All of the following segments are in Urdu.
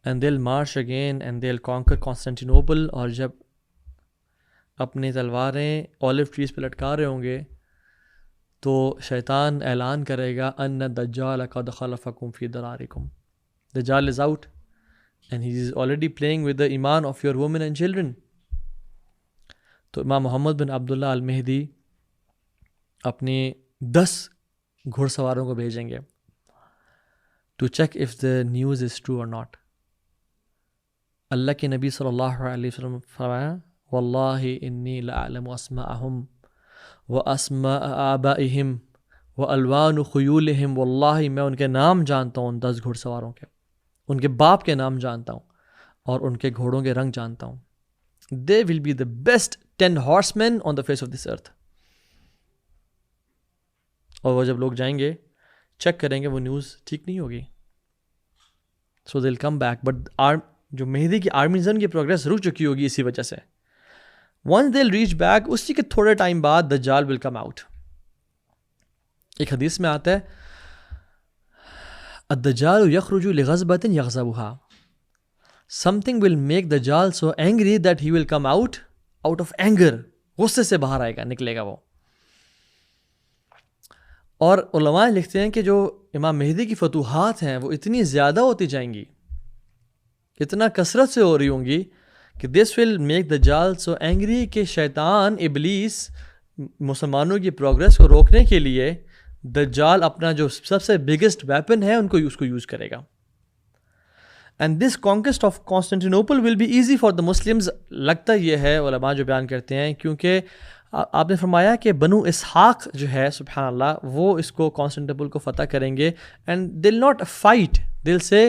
and they'll march again and they'll conquer Constantinople. اور جب اپنی تلواریں اولیو ٹریز پہ لٹکا رہے ہوں گے تو شیطان اعلان کرے گا ان الدجال قد خلفکم فی درارکم. دجال is out and he is already playing with the ایمان of your women and children. تو امام محمد بن عبداللہ المہدی اپنے 10 گھڑ سواروں کو بھیجیں گے to check if the news is true or not. اللہ کے نبی صلی اللہ علیہ وسلم فرمایا واللہ انی لأعلم اسماءہم واسماء آبائہم والوان خیولہم. واللہ میں ان کے نام جانتا ہوں 10 گھڑ سواروں کے، ان کے باپ کے نام جانتا ہوں اور ان کے گھوڑوں کے رنگ جانتا ہوں. They will be the best 10 horsemen on the face of this earth. اور وہ جب لوگ جائیں گے چیک کریں گے وہ نیوز ٹھیک نہیں ہوگی. سو دے ول کم بیک. بٹ جو مہدی کی آرمی زن کی پروگریس رک چکی ہوگی اسی وجہ سے. Once they will reach back, اسی کے تھوڑے ٹائم بعد دجال ول کم آؤٹ. ایک حدیث میں آتا ہے الدجال یخرج لغضبۃ یغضبها. Something will make Dajjal so angry that he will come out of anger. غصے سے باہر آئے گا، نکلے گا وہ. اور علماء لکھتے ہیں کہ جو امام مہدی کی فتوحات ہیں وہ اتنی زیادہ ہوتی جائیں گی، اتنا کثرت سے ہو رہی ہوں گی کہ this will make Dajjal so angry کہ شیطان ابلیس مسلمانوں کی پروگریس کو روکنے کے لیے دجال اپنا جو سب سے بگسٹ ویپن ہے اس کو یوز کرے گا. And this conquest of Constantinople will be easy for the Muslims. لگتا یہ ہے علماء جو بیان کرتے ہیں کیونکہ آپ نے فرمایا کہ بنو اسحاق جو ہے سبحان اللہ وہ اس کو کانسٹینٹینوپل کو فتح کریں گے and they'll not fight. They'll say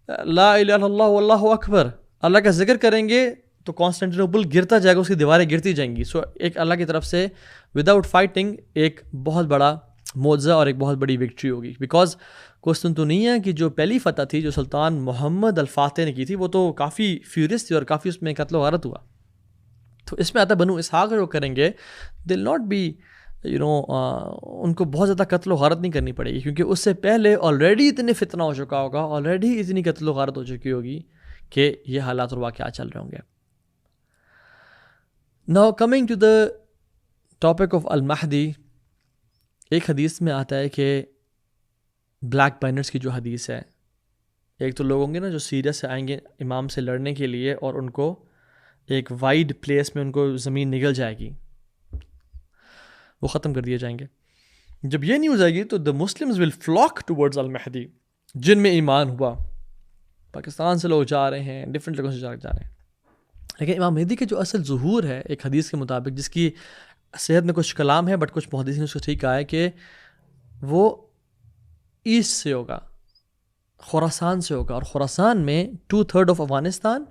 لا الہ الا اللہ واللہ اکبر. اللہ کا ذکر کریں گے تو کانسٹینٹینوپل گرتا جائے گا، اس کی دیواریں گرتی جائیں گی. سو ایک اللہ کی طرف سے وداؤٹ فائٹنگ ایک بہت بڑا معجزہ اور ایک بہت بڑی وکٹری ہوگی. بیکاز قسطنطنیہ کی جو پہلی فتح تھی جو سلطان محمد الفاتح نے کی تھی وہ تو کافی فیورس تھی اور کافی اس میں قتل و غارت ہوا. تو اس میں آتا بنو اسحاق جو کریں گے دل ناٹ بی ان کو بہت زیادہ قتل و غارت نہیں کرنی پڑے گی کیونکہ اس سے پہلے آلریڈی اتنے فتنہ ہو چکا ہوگا، آلریڈی اتنی قتل و غارت ہو چکی ہوگی کہ یہ حالات اور واقعات چل رہے ہوں گے. Now coming to the topic of المہدی، ایک حدیث میں آتا ہے کہ بلیک بینرز کی جو حدیث ہے، ایک تو لوگ ہوں گے نا جو سیریا سے آئیں گے امام سے لڑنے کے لیے اور ان کو ایک وائڈ پلیس میں ان کو زمین نگل جائے گی، وہ ختم کر دیے جائیں گے. جب یہ نیوز آئے گی تو the Muslims will flock towards المہدی، جن میں ایمان ہوا. پاکستان سے لوگ جا رہے ہیں، ڈفرینٹ جگہوں سے جا رہے ہیں. لیکن امام مہدی کے جو اصل ظہور ہے ایک حدیث کے مطابق، جس کی صحت میں کچھ کلام ہے بٹ کچھ محدثین نے اس کو ٹھیک کہا ہے کہ وہ ایسٹ سے ہوگا، خراسان سے ہوگا. اور خراسان میں 2/3 of Afghanistan,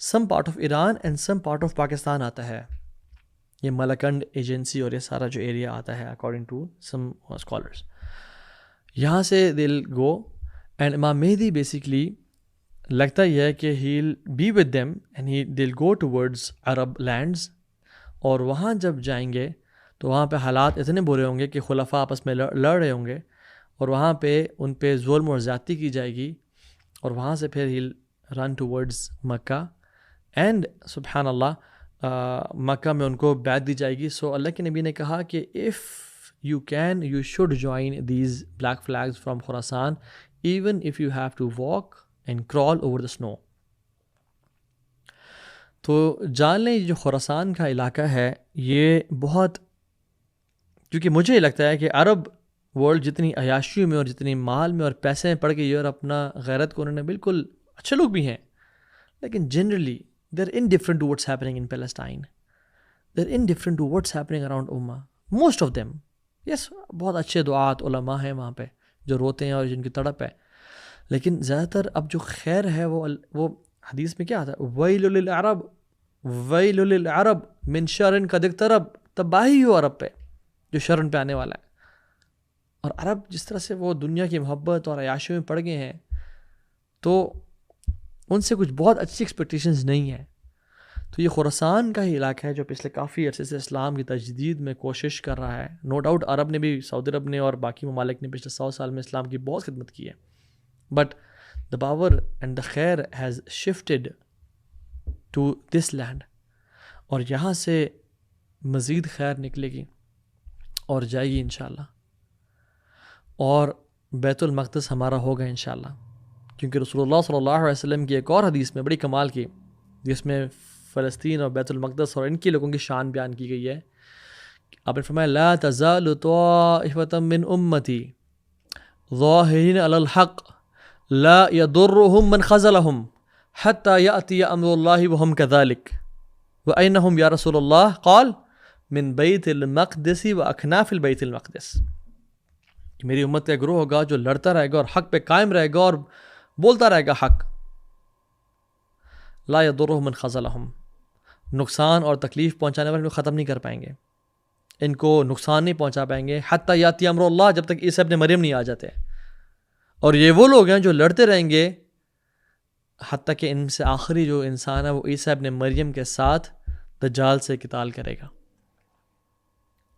some part of Iran and some part of Pakistan آتا ہے. یہ ملکنڈ ایجنسی اور یہ سارا جو ایریا آتا ہے اکارڈنگ ٹو سم اسکالرس، یہاں سے دل گو. اینڈ امام مہدی بیسکلی لگتا یہ ہے کہ he'll be with them and he will go towards Arab lands. اور وہاں جب جائیں گے تو وہاں پہ حالات اتنے برے ہوں گے کہ خلفاء آپس میں لڑ رہے ہوں گے اور وہاں پہ ان پہ ظلم اور زیادتی کی جائے گی. اور وہاں سے پھر he'll run towards Makkah and سبحان اللہ مکہ میں ان کو بیعت دی جائے گی. سو اللہ کے نبی نے کہا کہ if you can you should join these black flags from Khorasan even if you have to walk and crawl over the snow. تو جان لیں جو خراسان کا علاقہ ہے یہ بہت، کیونکہ مجھے لگتا ہے کہ عرب ورلڈ جتنی عیاشیوں میں اور جتنی مال میں اور پیسے میں پڑ گئی ہے اور اپنا غیرت کو انہوں نے بالکل، اچھے لوگ بھی ہیں لیکن generally they are indifferent to what's happening in Palestine, they are indifferent to what's happening around امہ موسٹ آف دیم. یس بہت اچھے دعات علماء ہیں وہاں پہ جو روتے ہیں اور جن کی تڑپ ہے، لیکن زیادہ تر اب جو خیر ہے وہ حدیث میں کیا آتا ہے ویل للعرب ویل للعرب من شر قد اقترب. تباہی ہو عرب پہ جو شر پہ آنے والا ہے. اور عرب جس طرح سے وہ دنیا کی محبت اور عیاشیوں میں پڑ گئے ہیں تو ان سے کچھ بہت اچھی ایکسپیکٹیشنز نہیں ہیں. تو یہ خراسان کا ہی علاقہ ہے جو پچھلے کافی عرصے سے اسلام کی تجدید میں کوشش کر رہا ہے. نو ڈاؤٹ عرب نے بھی، سعودی عرب نے اور باقی ممالک نے پچھلے 100 سال میں اسلام کی بہت خدمت کی ہے، but the power and the khair has shifted to this land. اور یہاں سے مزید خیر نکلے گی اور جائے گی انشاءاللہ. اور بیت المقدس ہمارا ہوگا انشاءاللہ، کیونکہ رسول اللہ صلی اللہ علیہ وسلم کی ایک اور حدیث میں بڑی کمال کی، جس میں فلسطین اور بیت المقدس اور ان کے لوگوں کی شان بیان کی گئی ہے. آپ نے فرمایا لا تزال طائفة من امتی ظاہرین علی الحق لا يضرهم من خذلهم حتى يأتي امر اللہ وهم كذلك. وأينهم یا رسول اللہ؟ قال من بیت المقدس واکناف البیت المقدس. میری امت کا گروہ ہوگا جو لڑتا رہے گا اور حق پہ قائم رہے گا اور بولتا رہے گا حق. لا يضرهم من خذلهم، نقصان اور تکلیف پہنچانے والے لوگ ختم نہیں کر پائیں گے، ان کو نقصان نہیں پہنچا پائیں گے حتی یاتی امر اللہ، جب تک عیسی ابن مریم نہیں آ جاتے. اور یہ وہ لوگ ہیں جو لڑتے رہیں گے حتیٰ کہ ان سے آخری جو انسان ہے وہ عیسی ابن مریم کے ساتھ دجال سے قتال کرے گا.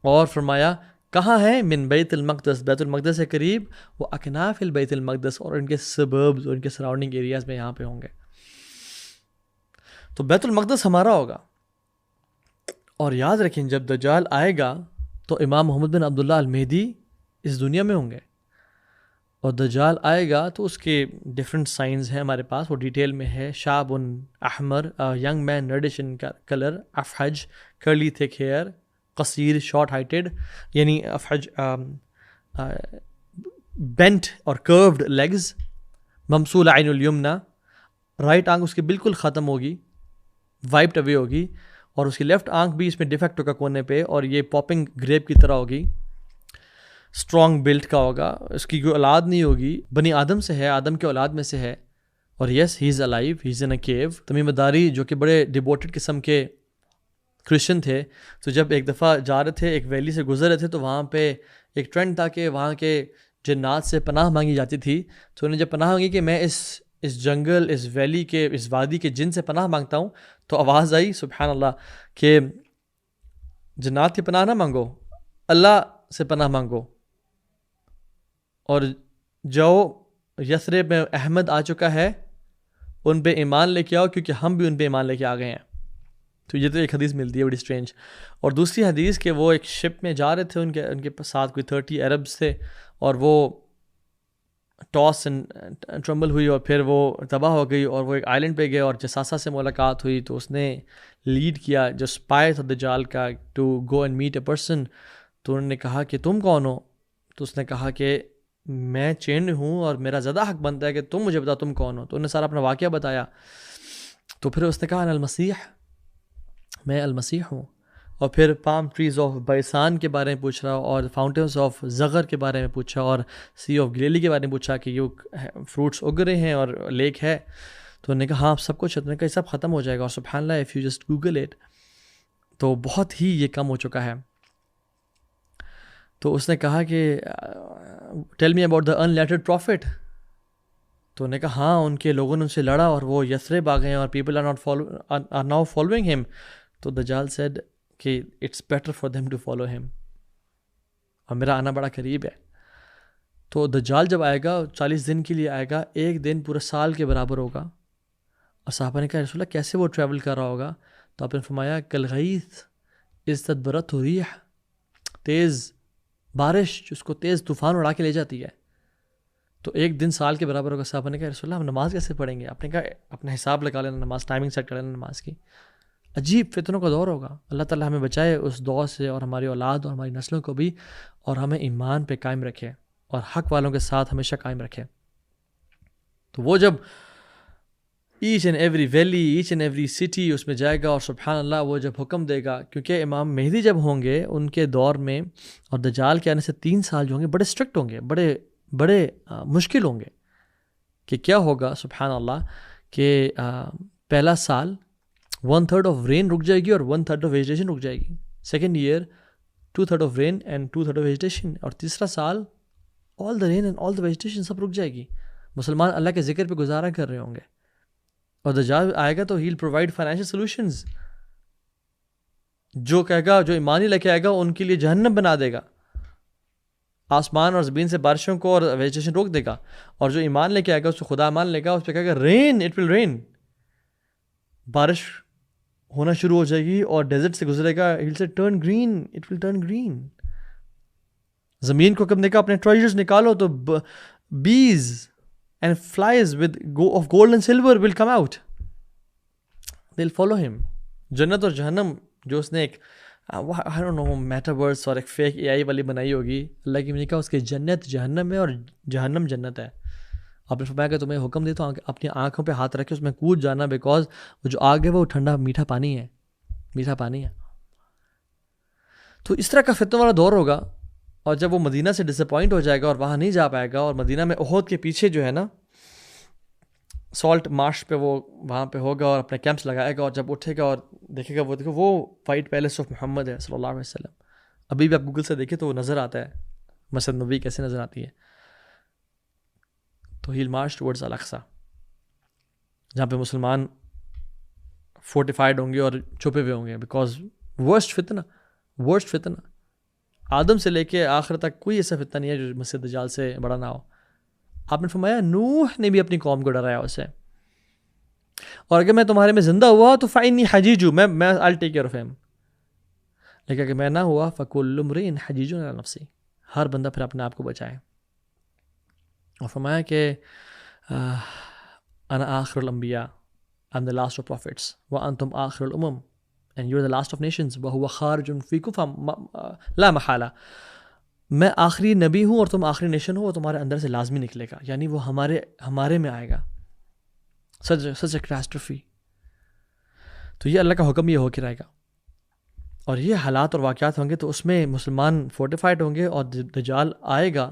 اور فرمایا کہاں ہے؟ من بیت المقدس، بیت المقدس سے قریب، وہ اکناف البیت المقدس، اور ان کے سبربز اور ان کے سراؤنڈنگ ایریاز میں یہاں پہ ہوں گے. تو بیت المقدس ہمارا ہوگا. اور یاد رکھیں جب دجال آئے گا تو امام محمد بن عبداللہ المہدی اس دنیا میں ہوں گے. اور دجال آئے گا تو اس کے ڈفرینٹ سائنز ہیں ہمارے پاس، وہ ڈیٹیل میں ہے. شاب احمر، ینگ مین ریڈش ان کلر، افحج کرلی تھک ہیئر، قصیر شارٹ ہائٹڈ، یعنی افحج بینٹ اور کروڈ لیگز، ممسول عین الیمنا، رائٹ آنکھ اس کی بالکل ختم ہوگی، وائپڈ اوے ہوگی، اور اس کی لیفٹ آنکھ بھی اس میں ڈیفیکٹ ہوگا کونے پہ، اور یہ پاپنگ گریپ کی طرح ہوگی، اسٹرانگ بلٹ کا ہوگا. اس کی کوئی اولاد نہیں ہوگی، بنی آدم سے ہے، آدم کے اولاد میں سے ہے. اور یس ہی از الائیو، ہی از ان اے کیو. تمیم داری جو کہ بڑے ڈیووٹڈ قسم کے کرسچن تھے، تو جب ایک دفعہ جا رہے تھے، ایک ویلی سے گزر رہے تھے، تو وہاں پہ ایک ٹرینڈ تھا کہ وہاں کے جنات سے پناہ مانگی جاتی تھی. تو انہیں جب پناہ مانگی کہ میں اس جنگل، اس ویلی کے، اس وادی کے جن سے پناہ مانگتا ہوں، تو آواز آئی سبحان اللہ کہ جنات کی پناہ نہ مانگو، اللہ سے پناہ مانگو. اور جو یثرب میں احمد آ چکا ہے ان پہ ایمان لے کے آؤ، کیونکہ ہم بھی ان پہ ایمان لے کے آ گئے ہیں. تو یہ تو ایک حدیث ملتی ہے بڑی اسٹرینج. اور دوسری حدیث کہ وہ ایک شپ میں جا رہے تھے، ان کے ساتھ کوئی 30 عربز تھے، اور وہ ٹاس اینڈ ٹرمبل ہوئی اور پھر وہ تباہ ہو گئی، اور وہ ایک آئلینڈ پہ گئے اور جساسا سے ملاقات ہوئی. تو اس نے لیڈ کیا، جو اسپائی تھا دجال کا، to go and meet a person. تو انہوں نے کہا کہ تم کون ہو؟ تو اس نے کہا کہ میں چین ہوں اور میرا زیادہ حق بنتا ہے کہ تم مجھے بتاؤ تم کون ہو. تو انہوں نے سارا اپنا واقعہ بتایا. تو پھر اس نے کہا انا المسیح، میں المسیح ہوں. اور پھر پام ٹریز آف بیسان کے بارے میں پوچھ رہا، اور فاؤنٹینس آف زغر کے بارے میں پوچھا، اور سی آف گلیلی کے بارے میں پوچھا کہ یہ فروٹس اگ رہے ہیں اور لیک ہے. تو انہوں نے کہا ہاں سب کچھ. انہوں نے کہا یہ سب ختم ہو جائے گا، اور سبحان اللہ if you just Google it. تو بہت ہی یہ کم ہو چکا ہے. تو اس نے کہا کہ tell me about the unlettered prophet. تو انہوں نے کہا ہاں ان کے لوگوں نے ان سے لڑا اور وہ یثرب آ گئے ہیں اور پیپل آر ناؤ فالوئنگ ہم. تو دجال سیڈ کہ it's better for them to follow him, اور میرا آنا بڑا قریب ہے. تو دجال جب آئے گا 40 دن کے لیے آئے گا، ایک دن پورا سال کے برابر ہوگا. اور صحابہ نے کہا رسول اللہ کیسے وہ ٹریول کر رہا ہوگا؟ تو آپ نے فرمایا کالغیث اذ تدبرتہ الریح، تیز بارش جس کو تیز طوفان اڑا کے لے جاتی ہے. تو ایک دن سال کے برابر ہوگا. صحابہ نے کہا رسول اللہ ہم نماز کیسے پڑھیں گے؟ آپ نے کہا اپنا حساب لگا لینا، نماز ٹائمنگ سیٹ کر لینا نماز کی. عجیب فتنوں کا دور ہوگا. اللہ تعالیٰ ہمیں بچائے اس دور سے، اور ہماری اولاد اور ہماری نسلوں کو بھی، اور ہمیں ایمان پہ قائم رکھے اور حق والوں کے ساتھ ہمیشہ قائم رکھے. تو وہ جب each and every valley, each and every city اس میں جائے گا، اور سبحان اللہ وہ جب حکم دے گا، کیونکہ امام مہدی جب ہوں گے ان کے دور میں، اور دجال کے آنے سے 3 سال جو ہوں گے بڑے اسٹرکٹ ہوں گے، بڑے مشکل ہوں گے. کہ کیا ہوگا سبحان اللہ کہ پہلا سال 1/3 آف رین رک جائے گی اور 1/3 آف ویجیٹیشن رک جائے گی. Second year 2/3 of rain and 2/3 of vegetation. اور تیسرا سال آل دا رین اینڈ آل دا ویجیٹیشن سب رک جائے گی. مسلمان اللہ کے ذکر پہ گزارا کر رہے ہوں گے. اور دجال آئے گا تو ہیل پرووائڈ فائنینشیل سولوشنز. جو کہے گا، جو ایمان ہی لے کے آئے گا ان کے لیے جہنم بنا دے گا. آسمان اور زمین سے بارشوں کو اور ویجیٹیشن روک دے گا, اور جو ایمان لے کے آئے گا اس کو خدا مان لے گا, اس پہ کہے گا رین, اٹ ول رین, بارش ہونا شروع ہو جائے گی, اور ڈیزرٹ سے گزرے گا, ہی ول سے turn green, it will turn green. زمین کو کب دیکھا اپنے ٹریجرز نکالو تو bees and flies with of gold and silver will come out, they will follow him. جنت اور جہنم جو اس نے ایک I don't know میٹاورس اور ایک فیک اے آئی والی بنائی ہوگی, اللہ کی نے کہا اس کے جنت جہنم ہے اور جہنم جنت ہے. آپ نے فرمایا کہ تمہیں حکم دے تو اپنی آنکھوں پہ ہاتھ رکھ کے اس میں کود جانا, بیکاز وہ جو آگ ہے وہ ٹھنڈا میٹھا پانی ہے, میٹھا پانی ہے. تو اس طرح کا فتنہ والا دور ہوگا, اور جب وہ مدینہ سے ڈس اپوائنٹ ہو جائے گا اور وہاں نہیں جا پائے گا, اور مدینہ میں احد کے پیچھے جو ہے نا سالٹ مارش پہ وہ وہاں پہ ہوگا اور اپنے کیمپس لگائے گا, اور جب اٹھے گا اور دیکھے گا وہ دیکھو وہ وائٹ پیلس آف محمد ہے صلی اللہ علیہ وسلم. ابھی بھی آپ گوگل سے دیکھیں تو وہ نظر آتا ہے, مسجد نبوی کیسے نظر آتی ہے. تو ہیل مارچ ٹورڈز الاقصی, جہاں پہ مسلمان فورٹیفائڈ ہوں گے اور چھپے ہوئے ہوں گے, بیکاز ورسٹ فتنہ آدم سے لے کے آخر تک کوئی ایسا فتنہ نہیں ہے جو مسیح دجال سے بڑا نہ ہو. آپ نے فرمایا نوح نے بھی اپنی قوم کو ڈرایا اسے, اور اگر میں تمہارے میں زندہ ہوا تو فإنی حجیج, میں I'll take care of him, لیکن اگر میں نہ ہوا فکل امرئ حجیج علی نفسہ, ہر بندہ پھر اپنے آپ کو بچائے. اور فرمایا کہ انا آخر الانبیاء, I'm the last of prophets, وانتم آخر الامم, and you're the last of nations, وهو خارج فیکم لا محالہ, میں آخری نبی ہوں اور تم آخری نیشن ہو, وہ تمہارے اندر سے لازمی نکلے گا, یعنی وہ ہمارے میں آئے گا. such a catastrophe. تو یہ اللہ کا حکم یہ ہو کے رہے گا, اور یہ حالات اور واقعات ہوں گے تو اس میں مسلمان فورٹیفائڈ ہوں گے, اور دجال آئے گا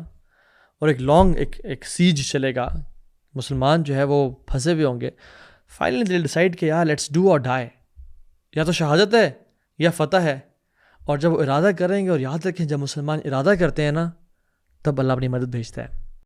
اور ایک لانگ ایک سیج چلے گا, مسلمان جو ہے وہ پھنسے ہوئے ہوں گے. فائنلی دے ڈیسائیڈ کہ یار لیٹس ڈو اور ڈائی, یا تو شہادت ہے یا فتح ہے. اور جب وہ ارادہ کریں گے, اور یاد رکھیں جب مسلمان ارادہ کرتے ہیں نا تب اللہ اپنی مدد بھیجتا ہے.